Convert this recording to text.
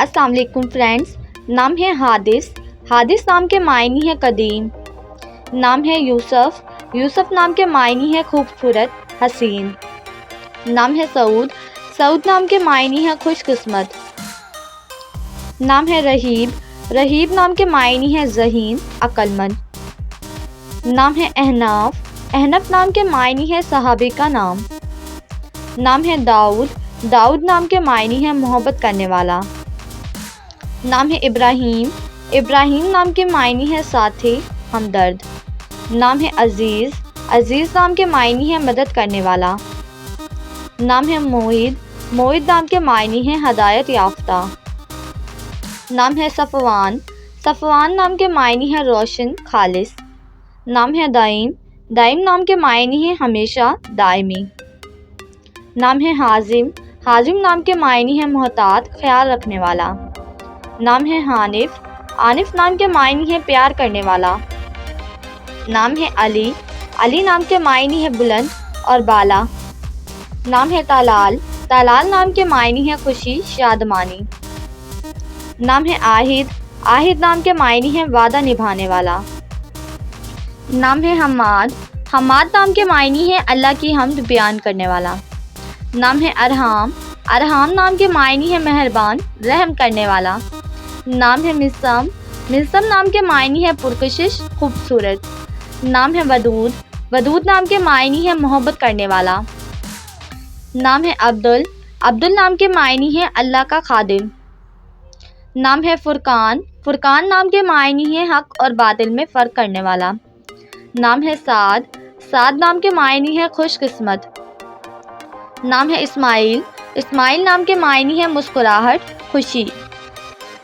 السلام علیکم فرینڈس، نام ہے حادث۔ حادث نام کے معنی ہے قدیم۔ نام ہے یوسف۔ یوسف نام کے معنی ہے خوبصورت، حسین۔ نام ہے سعود۔ سعود نام کے معنی ہے خوش قسمت۔ نام ہے رحیب۔ رحیب نام کے معنی ہے ذہین، عقل مند۔ نام ہے احناف۔ احنف نام کے معنی ہے صحابی کا نام۔ نام ہے داؤد۔ داؤد نام کے معنی ہے محبت کرنے والا۔ نام ہے ابراہیم۔ ابراہیم نام کے معنی ہے ساتھی، ہمدرد۔ نام ہے عزیز۔ عزیز نام کے معنی ہے مدد کرنے والا۔ نام ہے موعد۔ موعد نام کے معنی ہے ہدایت یافتہ۔ نام ہے صفوان۔ صفوان نام کے معنی ہے روشن، خالص۔ نام ہے دائم۔ دائم نام کے معنی ہے ہمیشہ، دائمی۔ نام ہے حازم۔ حازم نام کے معنی ہے محتاط، خیال رکھنے والا۔ نام ہے حانف۔ حانف نام کے معنی ہے پیار کرنے والا۔ نام ہے علی۔ علی نام کے معنی ہے بلند اور بالا۔ نام ہے طلال۔ طلال نام کے معنی ہے خوشی، شادمانی۔ نام ہے عاہد۔ عاہد نام کے معنی ہے وعدہ نبھانے والا۔ نام ہے حماد۔ حماد نام کے معنی ہے اللہ کی حمد بیان کرنے والا۔ نام ہے ارحام۔ ارحام نام کے معنی ہے مہربان، رحم کرنے والا۔ نام ہے مسم۔ مسم نام کے معنی ہے پرکشش، خوبصورت۔ نام ہے ودود۔ ودود نام کے معنی ہے محبت کرنے والا۔ نام ہے عبدل۔ عبدل نام کے معنی ہے اللہ کا خادم۔ نام ہے فرقان۔ فرقان نام کے معنی ہے حق اور باطل میں فرق کرنے والا۔ نام ہے سعد۔ سعد نام کے معنی ہے خوش قسمت۔ نام ہے اسماعیل۔ اسماعیل نام کے معنی ہے مسکراہٹ، خوشی۔